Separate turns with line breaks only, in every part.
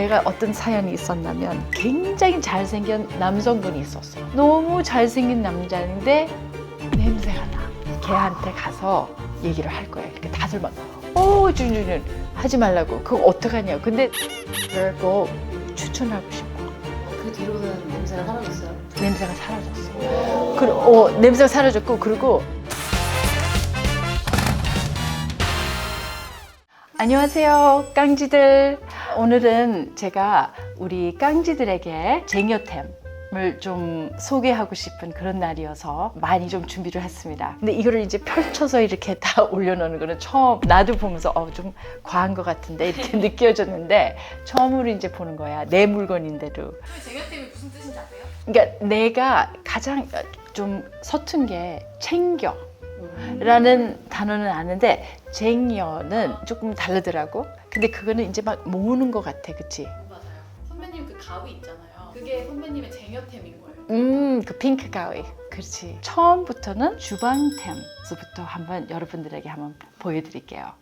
내가 어떤 사연이 있었냐면 굉장히 잘생긴 남성분이 있었어. 너무 잘생긴 남자인데 냄새가 나. 걔한테 가서 얘기를 할 거야. 이렇게 다들 막 준준준 하지 말라고. 그거 어떡하냐고. 근데 그거 추천하고 싶어.
그 뒤로는 냄새가 사라졌어요?
냄새가 사라졌어. 그리고 냄새가 사라졌고, 그리고 안녕하세요, 깡지들. 오늘은 제가 우리 깡지들에게 쟁여템을 좀 소개하고 싶은 그런 날이어서 많이 좀 준비를 했습니다. 근데 이거를 이제 펼쳐서 이렇게 다 올려놓는 거는 처음, 나도 보면서 좀 과한 것 같은데 이렇게 느껴졌는데 처음으로 이제 보는 거야. 내 물건인데도.
쟁여템이 무슨 뜻인지 아세요?
그러니까 내가 가장 좀 서툰 게 챙겨 라는 단어는 아는데 쟁여는 조금 다르더라고. 근데 그거는 이제 막 모으는 것 같아, 그치?
맞아요. 선배님 그 가위 있잖아요. 그게 선배님의 쟁여템인 거예요.
그 핑크 가위. 그렇지. 처음부터는 주방템부터 한번 여러분들에게 한번 보여드릴게요.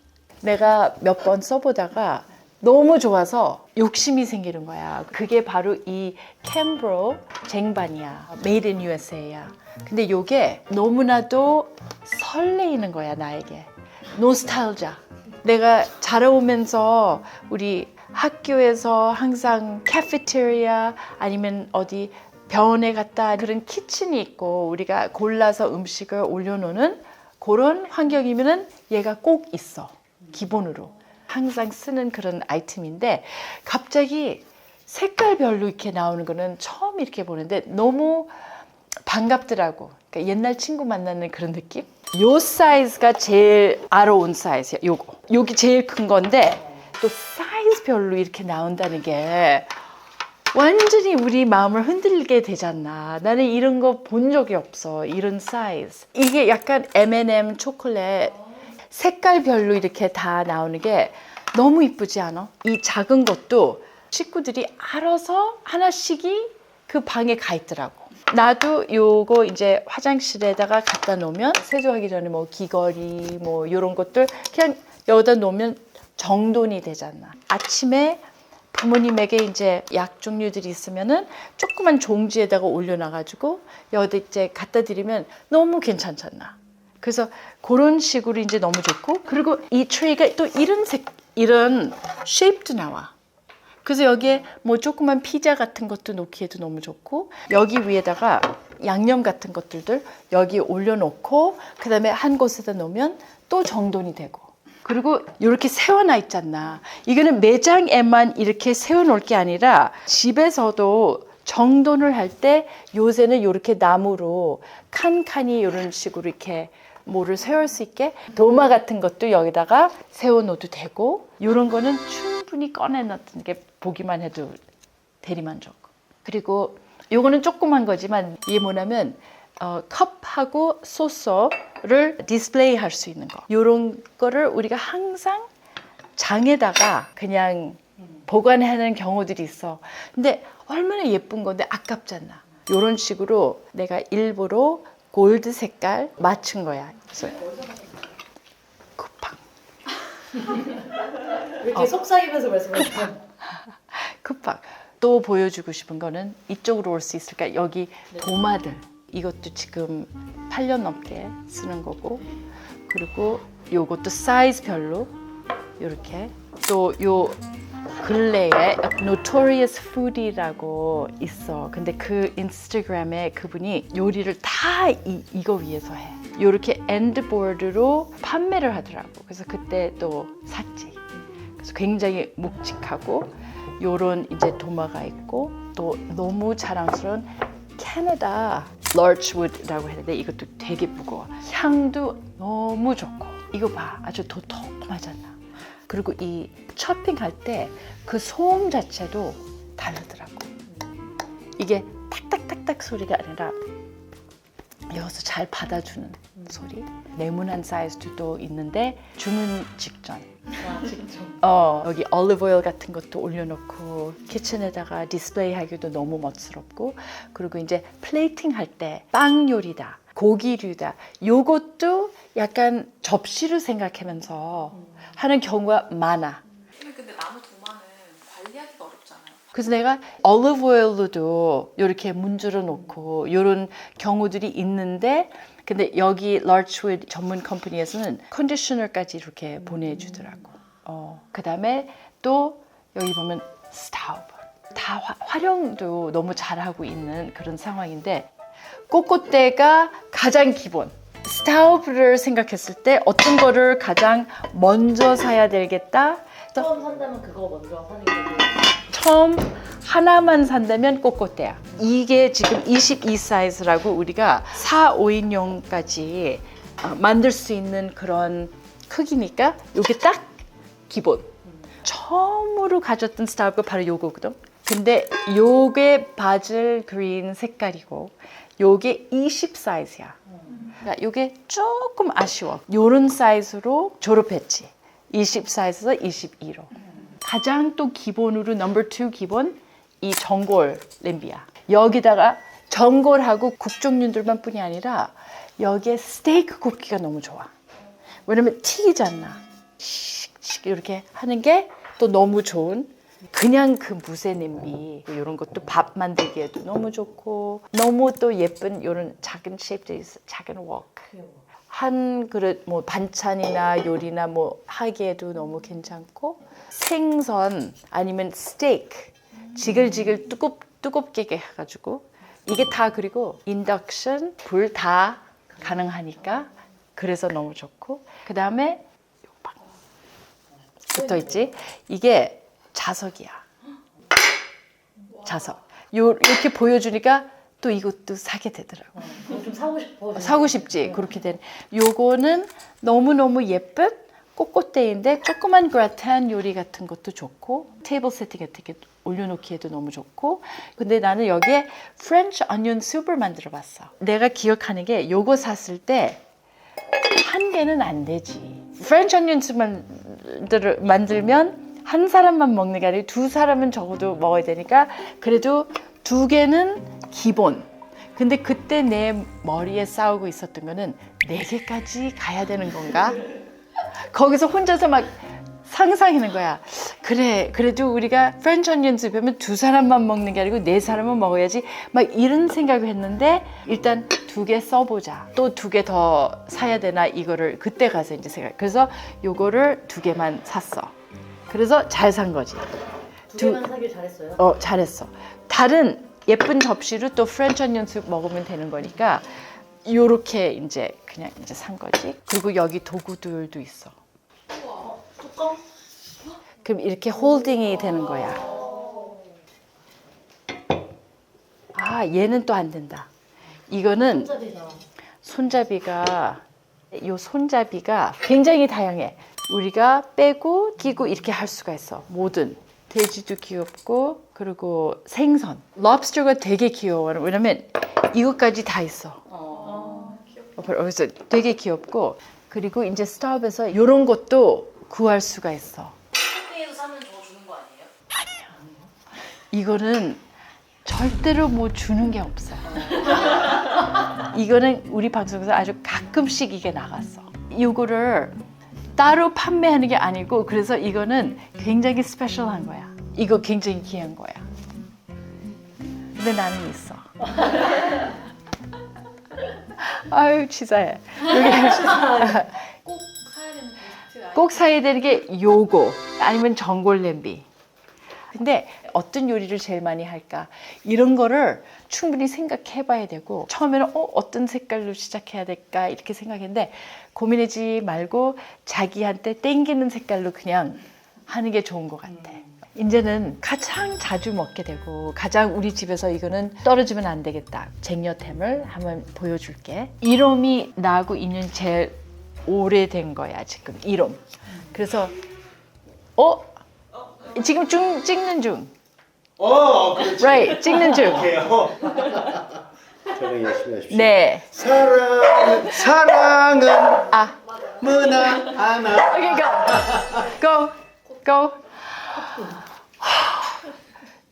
내가 몇 번 써보다가 너무 좋아서 욕심이 생기는 거야. 그게 바로 이 캠브로 쟁반이야. Made in USA야. 근데 이게 너무나도 설레이는 거야, 나에게. 노스탈자. 내가 자라오면서 우리 학교에서 항상 카페테리아 아니면 어디 병원에 갔다 그런 키친이 있고 우리가 골라서 음식을 올려놓는 그런 환경이면은 얘가 꼭 있어. 기본으로. 항상 쓰는 그런 아이템인데 갑자기 색깔별로 이렇게 나오는 거는 처음 이렇게 보는데 너무 반갑더라고. 그러니까 옛날 친구 만나는 그런 느낌? 요 사이즈가 제일 알아온 사이즈야. 요거. 여기 제일 큰 건데 또 사이즈별로 이렇게 나온다는 게 완전히 우리 마음을 흔들게 되잖아. 나는 이런 거 본 적이 없어. 이런 사이즈. 이게 약간 M&M 초콜릿 색깔별로 이렇게 다 나오는 게 너무 이쁘지 않아? 이 작은 것도 식구들이 알아서 하나씩이 그 방에 가 있더라고. 나도 요거 이제 화장실에다가 갖다 놓으면 세수하기 전에 뭐 귀걸이 뭐 이런 것들 그냥 여기다 놓으면 정돈이 되잖아. 아침에 부모님에게 이제 약 종류들이 있으면은 조그만 종지에다가 올려놔가지고 여기다 이제 갖다 드리면 너무 괜찮잖아. 그래서 그런 식으로 이제 너무 좋고, 그리고 이 트레이가 또 이런 쉐입도 나와. 그래서 여기에 뭐 조그만 피자 같은 것도 놓기에도 너무 좋고, 여기 위에다가 양념 같은 것들을 여기 올려놓고 그 다음에 한 곳에다 놓으면 또 정돈이 되고. 그리고 이렇게 세워놔 있잖아. 이거는 매장에만 이렇게 세워놓을 게 아니라 집에서도 정돈을 할 때 요새는 이렇게 나무로 칸칸이 이런 식으로 이렇게 뭐를 세울 수 있게 도마 같은 것도 여기다가 세워놓어도 되고, 이런 거는 충분히 꺼내놨던 게 보기만 해도 대리만족. 그리고 요거는 조그만 거지만 이게 뭐냐면 컵하고 소서를 디스플레이 할 수 있는 거. 이런 거를 우리가 항상 장에다가 그냥 보관하는 경우들이 있어. 근데 얼마나 예쁜 건데 아깝잖아. 이런 식으로 내가 일부러 골드 색깔 맞춘 거야. 그래서 쿠팡.
왜 이렇게 속삭이면서 말씀하세요?
쿠팡. 또 보여주고 싶은 거는 이쪽으로 올 수 있을까? 여기 도마들. 이것도 지금 8년 넘게 쓰는 거고, 그리고 요것도 사이즈별로 이렇게. 또 요 근래에 Notorious Foodie라고 있어. 근데 그 인스타그램에 그분이 요리를 다 이거 위해서 해. 요렇게 엔드보드로 판매를 하더라고. 그래서 그때 또 샀지. 그래서 굉장히 묵직하고 요런 이제 도마가 있고, 또 너무 자랑스러운 캐나다 Larchwood라고 했는데 이것도 되게 무거워. 향도 너무 좋고. 이거 봐, 아주 도톰하잖아. 그리고 이 chopping 할 때 그 소음 자체도 다르더라고. 이게 탁탁탁탁 소리가 아니라 여기서 잘 받아주는 소리. 네모난 사이즈도 또 있는데 주문 직전. 여기 올리브 오일 같은 것도 올려놓고 키친에다가 디스플레이 하기도 너무 멋스럽고, 그리고 이제 플레이팅 할 때 빵 요리다, 고기류다, 요것도 약간 접시를 생각하면서 하는 경우가 많아.
근데 나무 도마는 관리하기가 어렵지 좋잖아요.
그래서 내가 올리브 오일로도 이렇게 문질러 놓고 이런 경우들이 있는데 근데 여기 largewood 전문 컴퍼니에서는 컨디셔너까지 이렇게 보내주더라고. 그다음에 또 여기 보면 스타우브 다 활용도 너무 잘하고 있는 그런 상황인데 꼬꼬대가 가장 기본. 스타우브를 생각했을 때 어떤 거를 가장 먼저 사야 되겠다.
처음 산다면 그거 먼저 사는 게
처음 하나만 산다면 꼬꼬대야. 이게 지금 22 사이즈라고 우리가 4, 5인용까지 만들 수 있는 그런 크기니까 이게 딱 기본. 처음으로 가졌던 스타일가 바로 요거거든. 근데 요게 바질 그린 색깔이고 요게 20 사이즈야. 그러니까 요게 조금 아쉬워. 요런 사이즈로 졸업했지. 20 사이즈에서 22로. 가장 또 기본으로 넘버 2 기본 이 전골 냄비야. 여기다가 전골하고 국종류들만 뿐이 아니라 여기에 스테이크 굽기가 너무 좋아. 왜냐면 튀기지 않나. 씩씩 이렇게 하는 게 또 너무 좋은 그냥 그 무쇠 냄비 이런 것도 밥 만들기에도 너무 좋고 너무 또 예쁜 이런 작은 쉐입들이 있어. 작은 웍. 한 그릇 뭐 반찬이나 요리나 뭐 하기에도 너무 괜찮고 생선 아니면 스테이크 지글지글 뜨겁게 해가지고 이게 다 그리고 인덕션 불 다 가능하니까 그래서 너무 좋고 그 다음에 붙어 있지 이게 자석이야. 자석 이렇게 보여주니까 또 이것도 사게 되더라고.
좀 사고 싶어.
사고 싶지. 그렇게 된 요거는 너무너무 예쁜 꼬꼬대인데 조그만 그라탄 요리 같은 것도 좋고 테이블 세팅 같은 게 올려놓기에도 너무 좋고 근데 나는 여기에 프렌치 어니언 숲을 만들어 봤어. 내가 기억하는 게 요거 샀을 때 한 개는 안 되지. 프렌치 어니언 숲 만들면 한 사람만 먹는 게 아니라 두 사람은 적어도 먹어야 되니까 그래도 2개는 기본. 근데 그때 내 머리에 싸우고 있었던 거는 4개까지 가야 되는 건가? 거기서 혼자서 막 상상하는 거야. 그래, 그래도 우리가 프렌치 어니언 숲이면 2사람만 먹는 게 아니고 4사람은 먹어야지. 막 이런 생각을 했는데 일단 2개 써보자. 또 2개 더 사야 되나 이거를 그때 가서 이제 생각. 그래서 요거를 2개만 샀어. 그래서 잘 산 거지.
2개만 사길 잘했어요.
잘했어. 다른 예쁜 접시로 또 프렌치 어니언 숲 먹으면 되는 거니까 요렇게 이제 그냥 이제 산 거지. 그리고 여기 도구들도 있어.
뚜껑?
그럼 이렇게 홀딩이 되는 거야. 아, 얘는 또 안 된다. 이거는 손잡이가 굉장히 다양해. 우리가 빼고 끼고 이렇게 할 수가 있어. 뭐든. 돼지도 귀엽고 그리고 생선. роб스터가 되게 귀여워. 왜냐면 이것까지 다 있어. 그래서 되게 귀엽고 그리고 이제 스타벅에서 이런 것도 구할 수가 있어.
쇼핑에서 사면 더 주는 거 아니에요?
이거는 절대로 뭐 주는 게 없어. 이거는 우리 방송에서 아주 가끔씩 이게 나갔어. 이거를 따로 판매하는 게 아니고 그래서 이거는 굉장히 스페셜한 거야. 이거 굉장히 귀한 거야. 근데 나는 있어. 아유 치사해. 꼭 사야 되는 게 요거 아니면 전골 냄비. 근데 어떤 요리를 제일 많이 할까? 이런 거를 충분히 생각해 봐야 되고 처음에는 어떤 색깔로 시작해야 될까 이렇게 생각했는데 고민하지 말고 자기한테 땡기는 색깔로 그냥 하는 게 좋은 것 같아. 이제는 가장 자주 먹게 되고 가장 우리 집에서 이거는 떨어지면 안 되겠다. 쟁여템을 한번 보여줄게. 이름이 나하고 인연이 제일 오래된 거야 지금 이름. 그래서 지금 찍는 중.
그렇지.
Right, 찍는 중.
저는 열심히 하십시오.
네.
사랑은
아,
문화 하나.
okay, go, go.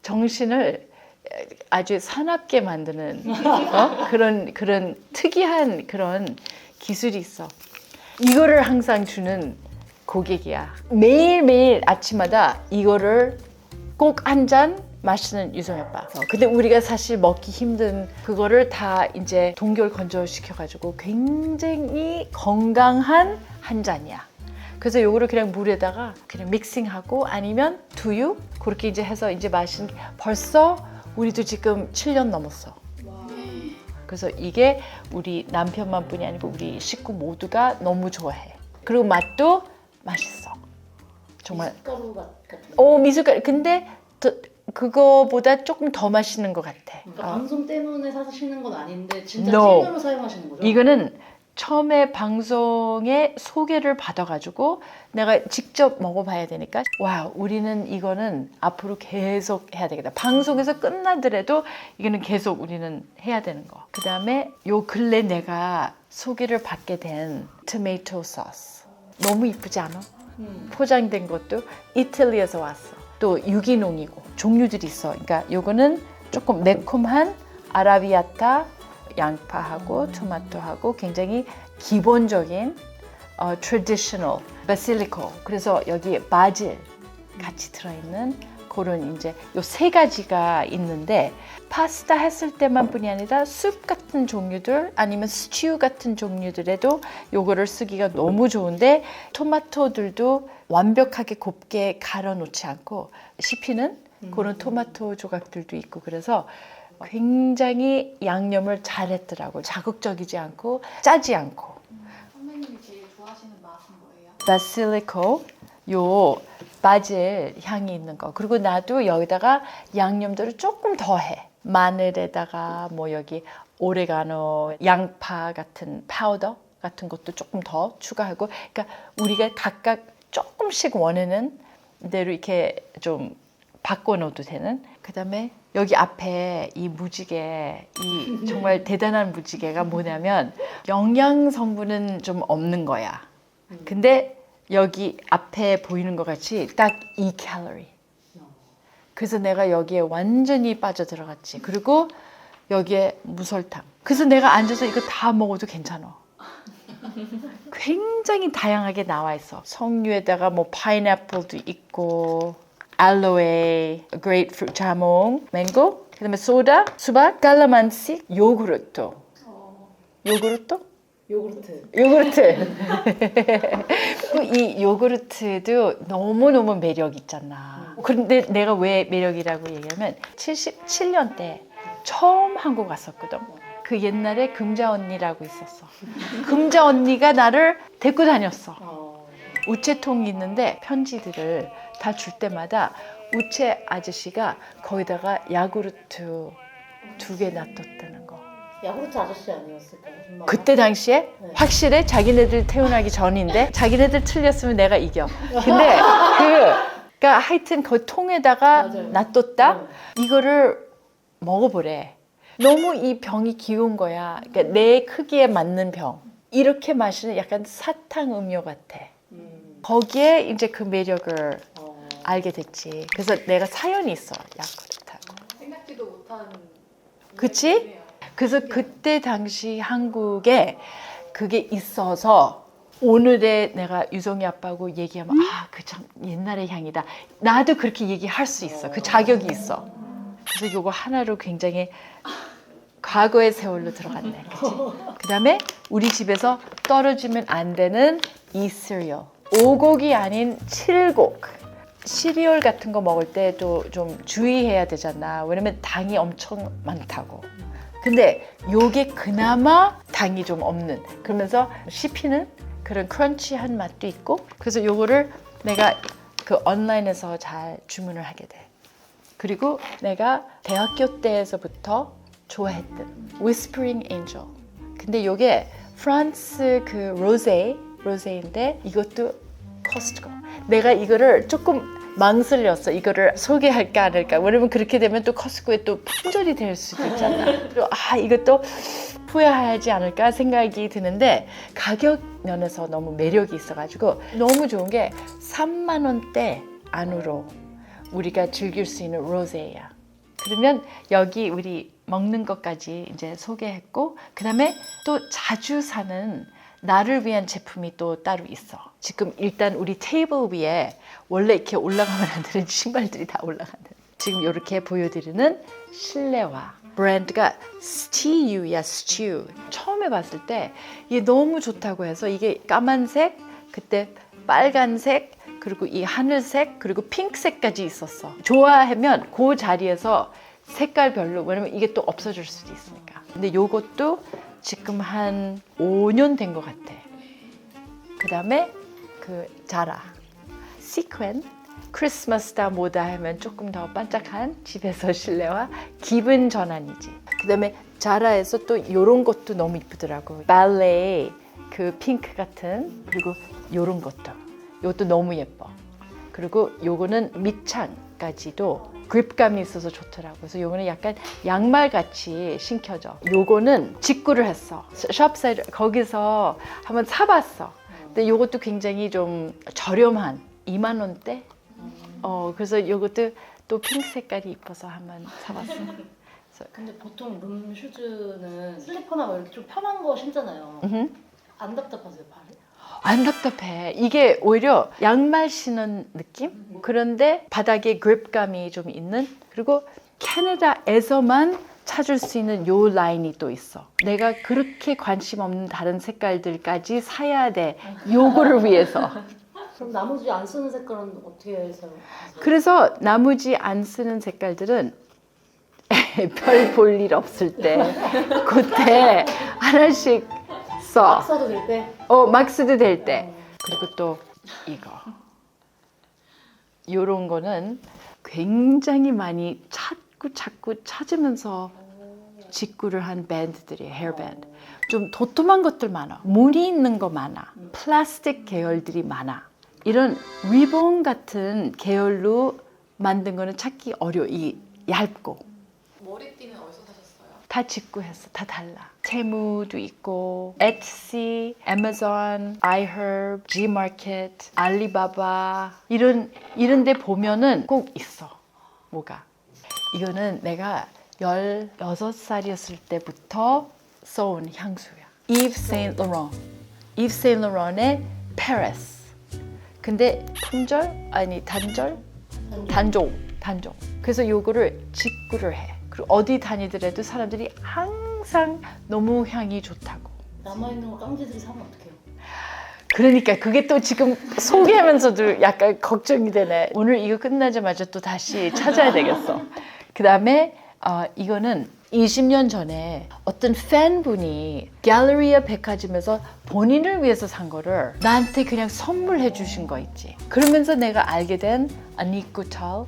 정신을 아주 사납게 만드는 그런 특이한 그런 기술이 있어. 이거를 항상 주는 고객이야. 매일매일 아침마다 이거를 꼭 한 잔 마시는 유성엽밥. 근데 우리가 사실 먹기 힘든 그거를 다 이제 동결 건조시켜가지고 굉장히 건강한 한 잔이야. 그래서 요거를 그냥 물에다가 그냥 믹싱하고 아니면 두유 그렇게 이제 해서 이제 마신 벌써 우리도 지금 7년 넘었어. 그래서 이게 우리 남편만 뿐이 아니고 우리 식구 모두가 너무 좋아해. 그리고 맛도 맛있어. 정말.
미숫가루 같은.
미숫가루. 근데 그거보다 조금 더 맛있는 것 같아.
그러니까 방송 때문에 사시는 건 아닌데 진짜
No.
찐으로 사용하시는 거죠?
이거는 처음에 방송에 소개를 받아가지고 내가 직접 먹어봐야 되니까 와 우리는 이거는 앞으로 계속 해야 되겠다. 방송에서 끝나더라도 이거는 계속 우리는 해야 되는 거. 그 다음에 요 근래 내가 소개를 받게 된 토마토 소스 너무 이쁘지 않아? 포장된 것도 이탈리아에서 왔어. 또 유기농이고 종류들이 있어. 그러니까 요거는 조금 매콤한 아라비아타 양파하고 토마토하고 굉장히 기본적인 traditional basilico. 그래서 여기 바질 같이 들어있는 그런 이제 요 세 가지가 있는데 파스타 했을 때만뿐이 아니라 숲 같은 종류들 아니면 스튜 같은 종류들에도 요거를 쓰기가 너무 좋은데 토마토들도 완벽하게 곱게 갈아 놓지 않고 씹히는 그런 토마토 조각들도 있고 그래서 굉장히 양념을 잘했더라고요. 자극적이지 않고 짜지 않고.
선배님이 제일 좋아하시는 맛은 뭐예요?
바실리코 요 바질 향이 있는 거. 그리고 나도 여기다가 양념들을 조금 더 해. 마늘에다가 뭐 여기 오레가노, 양파 같은 파우더 같은 것도 조금 더 추가하고. 그러니까 우리가 각각 조금씩 원하는 대로 이렇게 좀 바꿔 넣어도 되는. 그다음에 여기 앞에 이 무지개, 이 정말 대단한 무지개가 뭐냐면 영양 성분은 좀 없는 거야. 근데 여기 앞에 보이는 것 같이 딱 2칼로리. 그래서 내가 여기에 완전히 빠져들어갔지. 그리고 여기에 무설탕. 그래서 내가 앉아서 이거 다 먹어도 괜찮아. 굉장히 다양하게 나와 있어. 석류에다가 뭐 파인애플도 있고 알로에, 그레이프루트, 자몽, 맹고, 그다음에 소다, 수박, 칼라만시, 요구르트. 요구르트? 요구르트. 이 요구르트도 너무너무 매력 있잖아. 그런데 내가 왜 매력이라고 얘기하면 77년 때 처음 한국 왔었거든. 그 옛날에 금자 언니라고 있었어. 금자 언니가 나를 데리고 다녔어. 우체통이 있는데 편지들을 다 줄 때마다 우체 아저씨가 거기다가 야구르트 2개 놔뒀다는 거.
야구르트 아저씨 아니었을까요? 정말?
그때 당시에
네.
확실해? 자기네들 태어나기 전인데 자기네들 틀렸으면 내가 이겨. 근데 그러니까 하여튼 그 통에다가
맞아요.
놔뒀다?
네.
이거를 먹어보래. 너무 이 병이 귀여운 거야. 그러니까 내 크기에 맞는 병. 이렇게 마시는 약간 사탕 음료 같아. 거기에 이제 그 매력을 알게 됐지. 그래서 내가 사연이 있어. 야구르트하고.
생각지도 못한.
그치?
이야기네요.
그래서 그때 당시 한국에 그게 있어서 오늘의 내가 유성이 아빠하고 얘기하면 그 참 옛날의 향이다. 나도 그렇게 얘기할 수 있어. 그 자격이 있어. 그래서 이거 하나로 굉장히 과거의 세월로 들어갔네. 그치? 그 다음에 우리 집에서 떨어지면 안 되는 이 시리얼. 5곡이 아닌 7곡. 시리얼 같은 거 먹을 때도 좀 주의해야 되잖아. 왜냐면 당이 엄청 많다고. 근데 요게 그나마 당이 좀 없는 그러면서 씹히는 그런 크런치한 맛도 있고 그래서 요거를 내가 그 온라인에서 잘 주문을 하게 돼. 그리고 내가 대학교 때에서부터 좋아했던 Whispering Angel. 근데 요게 프랑스 그 로제인데 이것도 코스트코. 내가 이거를 조금 망설였어. 이거를 소개할까 안 할까. 왜냐면 그렇게 되면 또 코스트코에 또 품절이 될 수도 있잖아. 그리고 이것도 후회하지 않을까 생각이 드는데 가격 면에서 너무 매력이 있어가지고 너무 좋은 게 3만 원대 안으로 우리가 즐길 수 있는 로제야. 그러면 여기 우리 먹는 것까지 이제 소개했고 그 다음에 또 자주 사는 나를 위한 제품이 또 따로 있어. 지금 일단 우리 테이블 위에 원래 이렇게 올라가면 안 되는 신발들이 다 올라가는. 지금 이렇게 보여드리는 실내화 브랜드가 STU야, STU. 처음에 봤을 때 이게 너무 좋다고 해서 이게 까만색, 그때 빨간색, 그리고 이 하늘색, 그리고 핑크색까지 있었어. 좋아하면 그 자리에서 색깔별로, 왜냐면 이게 또 없어질 수도 있으니까. 근데 요것도 지금 한 5년 된 것 같아. 그 다음에 그 자라 시퀸, 크리스마스다 뭐다 하면 조금 더 반짝한 집에서 실내화 기분 전환이지. 그 다음에 자라에서 또 이런 것도 너무 이쁘더라고. 발레 그 핑크 같은, 그리고 이런 것도, 이것도 너무 예뻐. 그리고 요거는 밑창까지도 그립감이 있어서 좋더라고. 그래서 요거는 약간 양말 같이 신겨져. 요거는 직구를 했어. 숍사이드 거기서 한번 사봤어. 근데 요것도 굉장히 좀 저렴한 2만 원대. 그래서 요것도 또 핑크 색깔이 이뻐서 한번 사봤어.
근데 보통 룸 슈즈는 슬리퍼나 뭐 이렇게 좀 편한 거 신잖아요. 안 답답하세요, 발이?
안 답답해. 이게 오히려 양말 신은 느낌? 그런데 바닥에 그립감이 좀 있는, 그리고 캐나다에서만 찾을 수 있는 요 라인이 또 있어. 내가 그렇게 관심 없는 다른 색깔들까지 사야 돼. 요거를 위해서.
그럼 나머지 안 쓰는 색깔은 어떻게 해서?
그래서 나머지 안 쓰는 색깔들은 별 볼 일 없을 때 그때 하나씩 써.
막 써도 될 때?
막 쓰도 될 때. 그리고 또 이거. 요런 거는 굉장히 많이 자꾸 찾으면서 직구를 한 밴드들이에요. 헤어밴드. 좀 도톰한 것들 많아. 무늬 있는 거 많아. 플라스틱 계열들이 많아. 이런 리본 같은 계열로 만든 거는 찾기 어려워. 이 얇고.
머리띠는 어디서 사셨어요?
다 직구했어. 다 달라. 테무도 있고, 에츠시, 애마존, 아이허브, G마켓, 알리바바 이런 데 보면은 꼭 있어. 뭐가? 이거는 내가 16살이었을 때부터 써온 향수야. Yves Saint Laurent. Yves Saint Laurent의 Paris. 근데 단종. 그래서 요거를 직구를 해. 그리고 어디 다니더라도 사람들이 항상 너무 향이 좋다고.
남아있는 거 깡지들이 사면 어떡해요?
그러니까 그게 또 지금 소개하면서도 약간 걱정이 되네. 오늘 이거 끝나자마자 또 다시 찾아야 되겠어. 그 다음에 이거는 20년 전에 어떤 팬분이 갤러리아 백화점에서 본인을 위해서 산 거를 나한테 그냥 선물해 주신 거 있지. 그러면서 내가 알게 된 아닉 구탈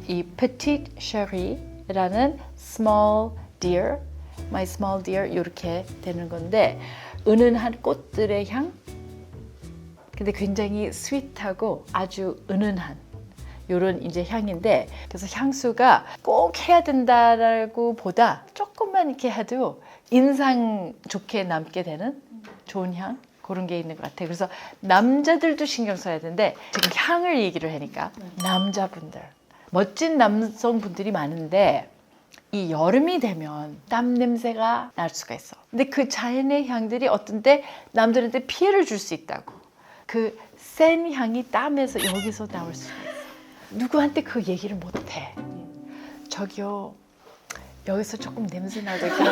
이 Petite Chérie-라는 Small Deer, My Small Deer 이렇게 되는 건데 은은한 꽃들의 향? 근데 굉장히 스윗하고 아주 은은한 요런 이제 향인데, 그래서 향수가 꼭 해야 된다라고 보다 조금만 이렇게 해도 인상 좋게 남게 되는 좋은 향, 그런 게 있는 것 같아. 그래서 남자들도 신경 써야 되는데 지금 향을 얘기를 하니까 남자분들, 멋진 남성분들이 많은데 이 여름이 되면 땀 냄새가 날 수가 있어. 근데 그 자연의 향들이 어떤 때 남들한테 피해를 줄 수 있다고. 그 센 향이 땀에서 여기서 나올 수가 있어. 누구한테 그 얘기를 못해. 저기요, 여기서 조금 냄새 나거든요.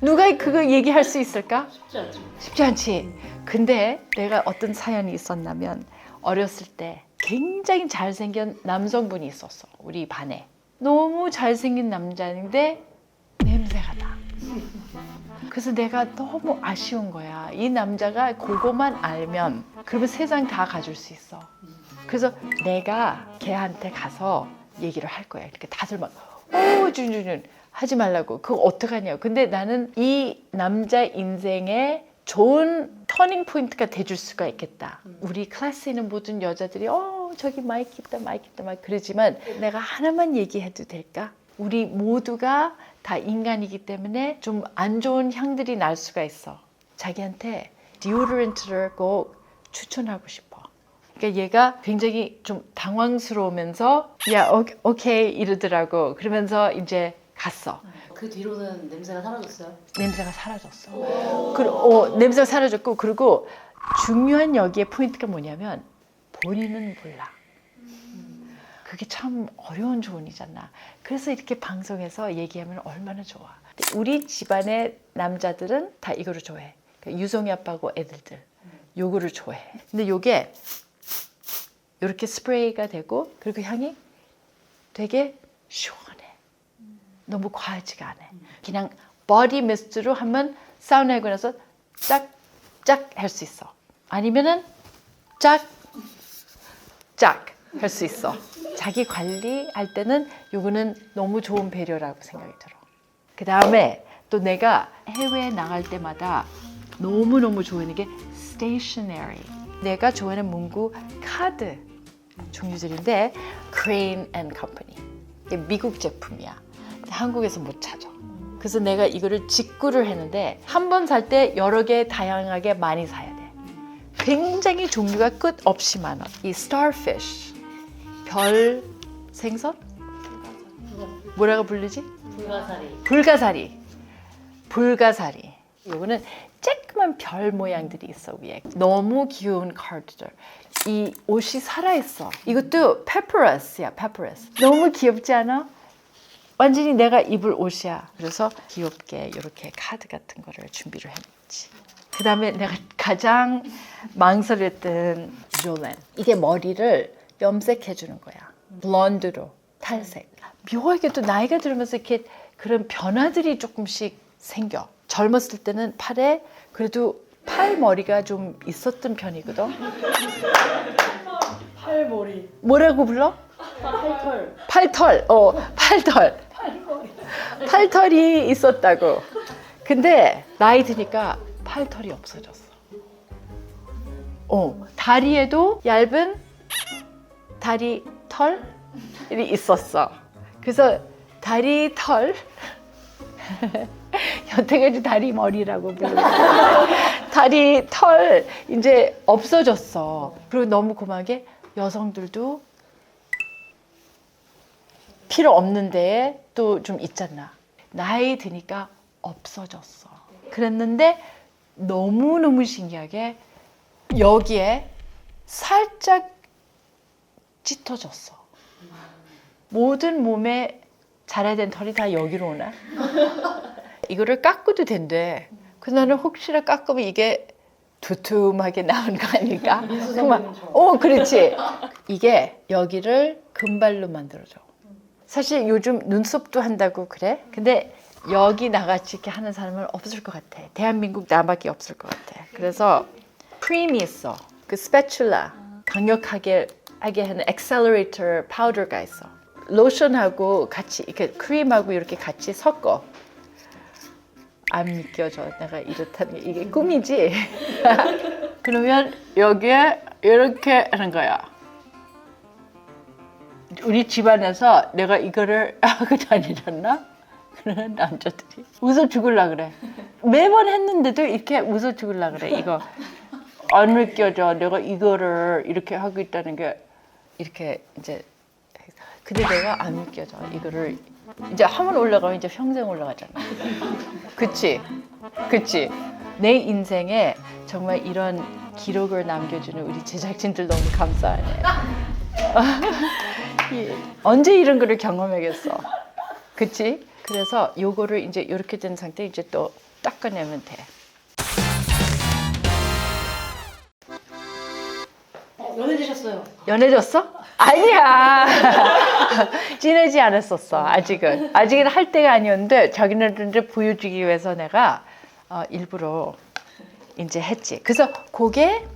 누가 그거 얘기할 수 있을까?
쉽지 않죠.
쉽지 않지. 근데 내가 어떤 사연이 있었냐면 어렸을 때 굉장히 잘생긴 남성분이 있었어. 우리 반에. 너무 잘생긴 남자인데 냄새가 나. 그래서 내가 너무 아쉬운 거야. 이 남자가 그거만 알면 그러면 세상 다 가질 수 있어. 그래서 내가 걔한테 가서 얘기를 할 거야. 이렇게 다들 막 준준준 하지 말라고. 그거 어떡하냐고. 근데 나는 이 남자 인생에 좋은 터닝 포인트가 돼줄 수가 있겠다. 우리 클래스에 있는 모든 여자들이 저기 마이크 있다 막 그러지만 내가 하나만 얘기해도 될까? 우리 모두가 다 인간이기 때문에 좀 안 좋은 향들이 날 수가 있어. 자기한테 디오드런트를 꼭 추천하고 싶어. 그러니까 얘가 굉장히 좀 당황스러우면서 야 오케이 이러더라고. 그러면서 이제 갔어.
그 뒤로는 냄새가 사라졌어요?
냄새가 사라졌어. 냄새가 사라졌고 그리고 중요한 여기에 포인트가 뭐냐면 본인은 몰라. 그게 참 어려운 조언이잖아. 그래서 이렇게 방송에서 얘기하면 얼마나 좋아. 우리 집안의 남자들은 다 이거를 좋아해. 유성이 아빠하고 애들들 요거를 좋아해. 근데 요게 이렇게 스프레이가 되고 그리고 향이 되게 시원해. 너무 과하지가 않아. 그냥 버디 미스트로 하면 사우나 하고 나서 짝짝 할 수 있어. 아니면은 짝짝 할 수 있어. 자기 관리할 때는 요거는 너무 좋은 배려라고 생각이 들어. 그 다음에 또 내가 해외에 나갈 때마다 너무너무 좋아하는 게 stationery. 내가 좋아하는 문구 카드 종류들인데 Crane and Company. 이게 미국 제품이야. 한국에서 못 찾아. 그래서 내가 이거를 직구를 했는데 한 번 살 때 여러 개 다양하게 많이 사야 돼. 굉장히 종류가 끝없이 많아. 이 starfish, 별 생선? 뭐라고 부르지?
불가사리.
불가사리. 이거는 쬐끄만 별 모양들이 있어 위에. 너무 귀여운 카드들. 이 옷이 살아있어. 이것도 페퍼러스야, 페퍼러스. 너무 귀엽지 않아? 완전히 내가 입을 옷이야. 그래서 귀엽게 이렇게 카드 같은 거를 준비를 했지. 그 다음에 내가 가장 망설였던 졸렌. 이게 머리를 염색해 주는 거야. 블론드로, 탈색. 묘하게도 나이가 들면서 이렇게 그런 변화들이 조금씩 생겨. 젊었을 때는 팔에 그래도 팔머리가 좀 있었던 편이거든.
팔머리.
뭐라고 불러?
팔털.
팔털. 팔털. 팔털이 있었다고. 근데 나이 드니까 팔털이 없어졌어. 다리에도 얇은 다리 털이 있었어. 그래서 다리 털 여태까지 다리 머리라고 불렀어. 다리 털 이제 없어졌어. 그리고 너무 고마운 게 여성들도 필요 없는 데에 또 좀 있잖아. 나이 드니까 없어졌어. 그랬는데 너무너무 신기하게 여기에 살짝 짙어졌어. 모든 몸에 자라야 된 털이 다 여기로 오나? 이거를 깎아도 된대. 그래서 나는 혹시나 깎으면 이게 두툼하게 나온 거 아닐까? 그렇지. 이게 여기를 금발로 만들어줘. 사실 요즘 눈썹도 한다고 그래. 근데 여기 나같이 이렇게 하는 사람은 없을 것 같아. 대한민국 나밖에 없을 것 같아. 그래서 크림이 있어. 그 스패츌라 강력하게 하게 하는 액셀러레이터 파우더가 있어. 로션하고 같이 이렇게 크림하고 이렇게 같이 섞어. 안 믿겨져. 내가 이렇다는 게 이게 꿈이지. 그러면 여기에 이렇게 하는 거야. 우리 집안에서 내가 이거를 하고 다니렸나? 그러는 남자들이 웃어 죽을라 그래. 매번 했는데도 이렇게 웃어 죽을라 그래. 이거 안 믿겨져. 내가 이거를 이렇게 하고 있다는 게 이렇게 이제. 근데 내가 안 믿겨져. 이거를 이제 한번 올라가면 이제 평생 올라가잖아. 그치? 내 인생에 정말 이런 기록을 남겨주는 우리 제작진들 너무 감사하네. 언제 이런 거를 경험하겠어. 그치? 그래서 요거를 이제 이렇게 된 상태에 이제 또 닦아내면 돼.
연애되셨어요?
연해졌어? 아니야. 지내지 않았었어. 아직은 할 때가 아니었는데 자기네들한테 보여주기 위해서 내가 일부러 이제 했지. 그래서 그게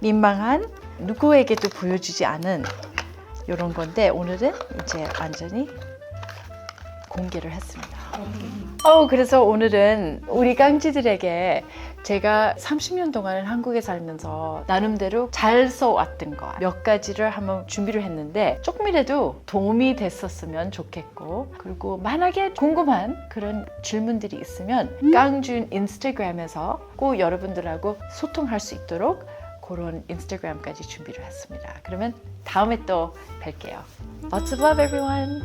민망한 누구에게도 보여주지 않은 이런 건데 오늘은 이제 완전히 공개를 했습니다. 그래서 오늘은 우리 깡지들에게 제가 30년 동안 한국에 살면서 나름대로 잘 써왔던 거 몇 가지를 한번 준비를 했는데 조금이라도 도움이 됐었으면 좋겠고, 그리고 만약에 궁금한 그런 질문들이 있으면 깡준 인스타그램에서 꼭 여러분들하고 소통할 수 있도록 그런 인스타그램까지 준비를 했습니다. 그러면 다음에 또 뵐게요. Lots of love everyone!